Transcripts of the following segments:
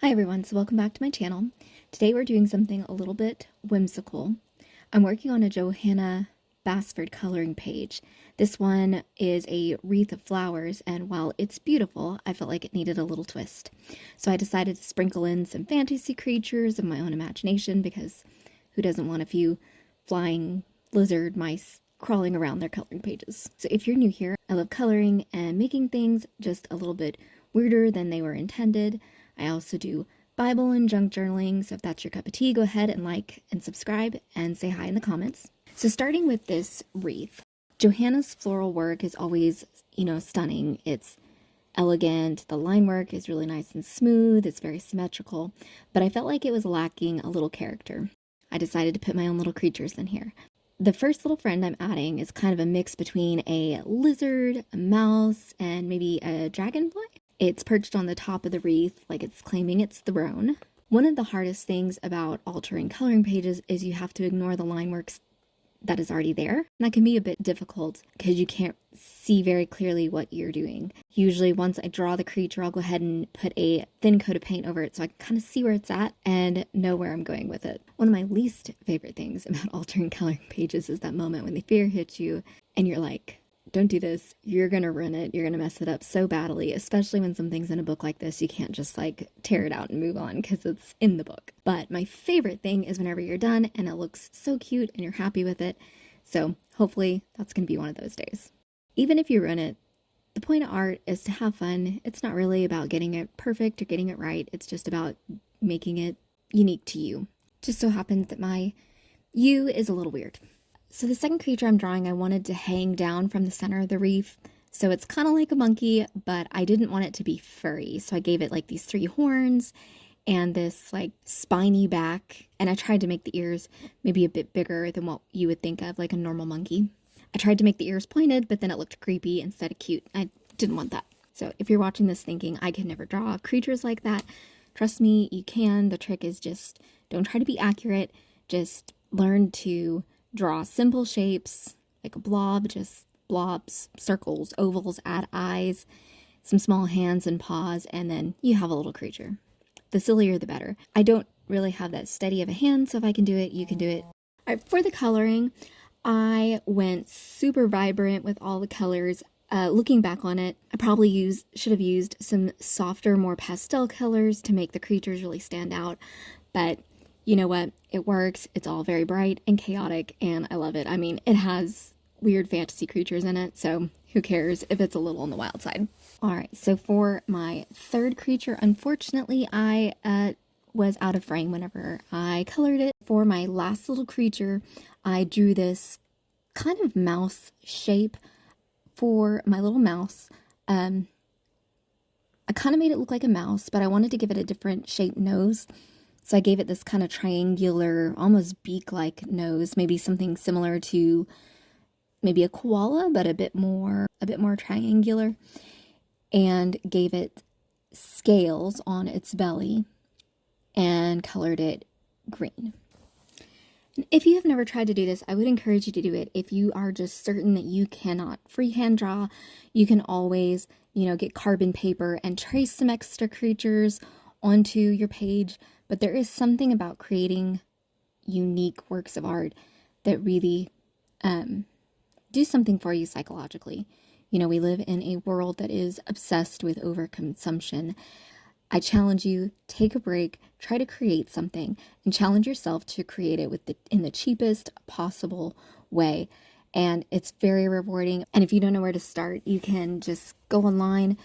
Hi everyone, so welcome back to my channel. Today we're doing something a little bit whimsical. I'm working on a Johanna Basford coloring page. This one is a wreath of flowers, and while it's beautiful, I felt like it needed a little twist. So I decided to sprinkle in some fantasy creatures of my own imagination, because who doesn't want a few flying lizard mice crawling around their coloring pages? So if you're new here, I love coloring and making things just a little bit weirder than they were intended. I also do Bible and junk journaling, so if that's your cup of tea, go ahead and like and subscribe and say hi in the comments. So starting with this wreath, Johanna's floral work is always, stunning. It's elegant, the line work is really nice and smooth, it's very symmetrical, but I felt like it was lacking a little character. I decided to put my own little creatures in here. The first little friend I'm adding is kind of a mix between a lizard, a mouse, and maybe a dragonfly. It's perched on the top of the wreath like it's claiming its throne. One of the hardest things about altering coloring pages is you have to ignore the line works that is already there. And that can be a bit difficult because you can't see very clearly what you're doing. Usually once I draw the creature, I'll go ahead and put a thin coat of paint over it so I can kind of see where it's at and know where I'm going with it. One of my least favorite things about altering coloring pages is that moment when the fear hits you and you're like, don't do this, you're gonna ruin it, you're gonna mess it up so badly, especially when something's in a book like this. You can't just like tear it out and move on because it's in the book. But my favorite thing is whenever you're done and it looks so cute and you're happy with it. So hopefully that's gonna be one of those days. Even if you ruin it, the point of art is to have fun. It's not really about getting it perfect or getting it right. It's just about making it unique to you. Just so happens that my you is a little weird. So the second creature I'm drawing, I wanted to hang down from the center of the wreath. So it's kind of like a monkey, but I didn't want it to be furry. So I gave it like these 3 horns and this like spiny back. And I tried to make the ears maybe a bit bigger than what you would think of like a normal monkey. I tried to make the ears pointed, but then it looked creepy instead of cute. I didn't want that. So if you're watching this thinking, I could never draw creatures like that, trust me, you can. The trick is just don't try to be accurate. Just learn to draw simple shapes, like a blob, just blobs, circles, ovals, add eyes, some small hands and paws, and then you have a little creature. The sillier the better. I don't really have that steady of a hand, so if I can do it, you can do it. All right, for the coloring, I went super vibrant with all the colors. Looking back on it, I probably should have used some softer, more pastel colors to make the creatures really stand out, but you know what? It works. It's all very bright and chaotic, and I love it. I mean, it has weird fantasy creatures in it, so who cares if it's a little on the wild side. All right, so for my third creature, unfortunately, I was out of frame whenever I colored it. For my last little creature, I drew this kind of mouse shape for my little mouse. I kind of made it look like a mouse, but I wanted to give it a different shaped nose. So I gave it this kind of triangular, almost beak-like nose, maybe something similar to maybe a koala, but a bit more triangular, and gave it scales on its belly and colored it green. And if you have never tried to do this, I would encourage you to do it. If you are just certain that you cannot freehand draw, you can always, get carbon paper and trace some extra creatures onto your page. But there is something about creating unique works of art that really do something for you psychologically. We live in a world that is obsessed with overconsumption. I challenge you, take a break, try to create something, and challenge yourself to create it in the cheapest possible way. And it's very rewarding. And if you don't know where to start, you can just go online.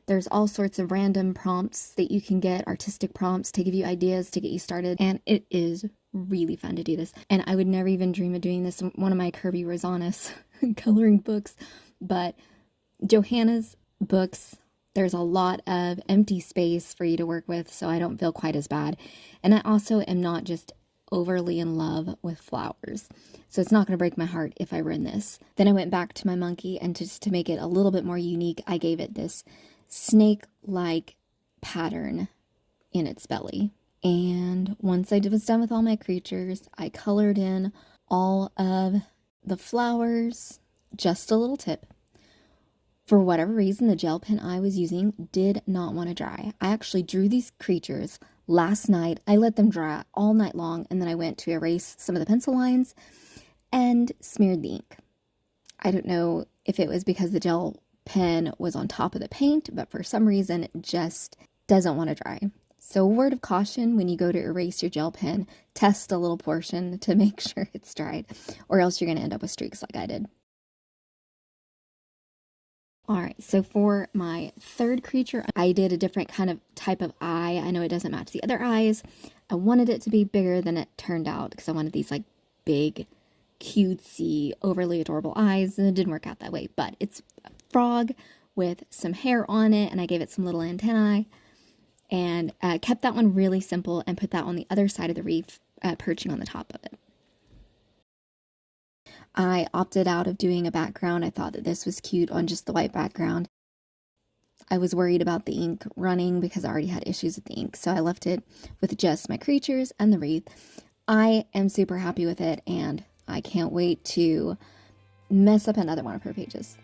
There's all sorts of random prompts that you can get, artistic prompts to give you ideas to get you started. And it is really fun to do this. And I would never even dream of doing this in one of my Kirby Rosanis coloring books. But Johanna's books, there's a lot of empty space for you to work with, so I don't feel quite as bad. And I also am not just overly in love with flowers. So it's not going to break my heart if I ruin this. Then I went back to my monkey, and just to make it a little bit more unique, I gave it this snake-like pattern in its belly. And once I was done with all my creatures, I colored in all of the flowers. Just a little tip. For whatever reason, the gel pen I was using did not want to dry. I actually drew these creatures last night. I let them dry all night long, and then I went to erase some of the pencil lines and smeared the ink. I don't know if it was because the gel pen was on top of the paint, but for some reason it just doesn't want to dry. So, word of caution, when you go to erase your gel pen, test a little portion to make sure it's dried, or else you're going to end up with streaks like I did. Alright, so for my third creature, I did a different kind of type of eye. I know it doesn't match the other eyes. I wanted it to be bigger than it turned out because I wanted these like big, cutesy, overly adorable eyes, and it didn't work out that way. But it's a frog with some hair on it, and I gave it some little antennae, and kept that one really simple and put that on the other side of the wreath, perching on the top of it. I opted out of doing a background. I thought that this was cute on just the white background. I was worried about the ink running because I already had issues with the ink, so I left it with just my creatures and the wreath. I am super happy with it, and I can't wait to mess up another one of her pages.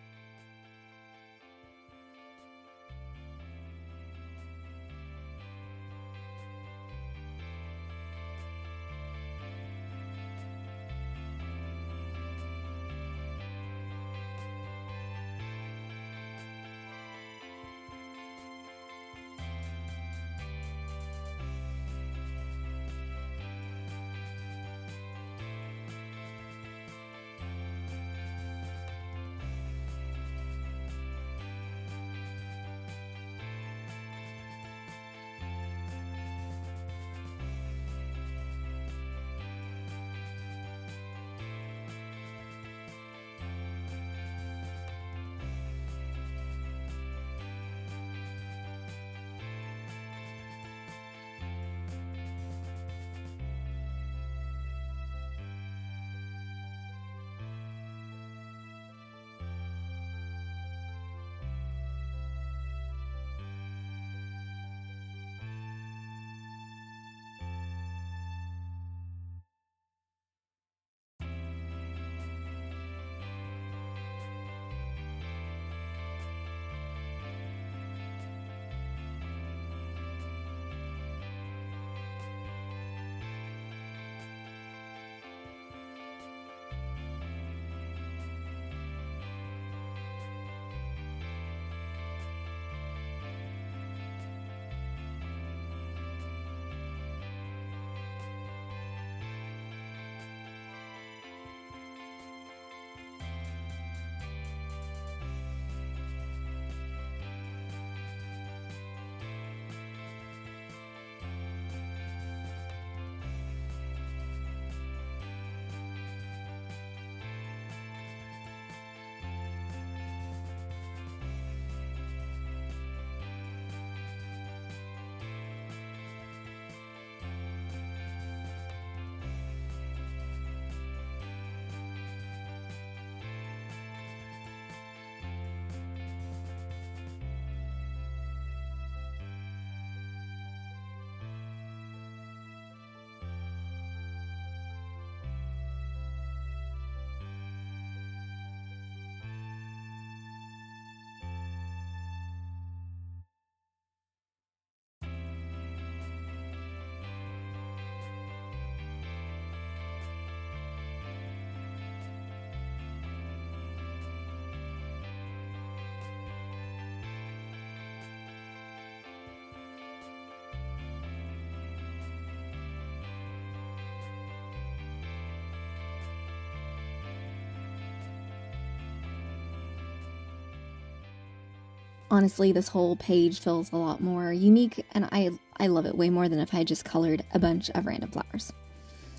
Honestly, this whole page feels a lot more unique, and I love it way more than if I just colored a bunch of random flowers.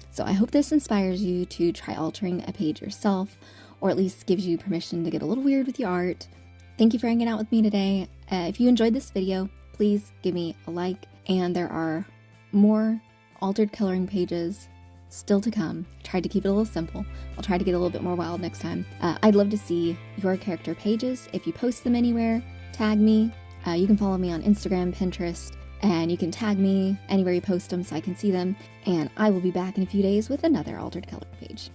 So I hope this inspires you to try altering a page yourself, or at least gives you permission to get a little weird with your art. Thank you for hanging out with me today. If you enjoyed this video, please give me a like, and there are more altered coloring pages still to come. I tried to keep it a little simple. I'll try to get a little bit more wild next time. I'd love to see your character pages. If you post them anywhere, tag me. You can follow me on Instagram, Pinterest, and you can tag me anywhere you post them so I can see them. And I will be back in a few days with another altered coloring page.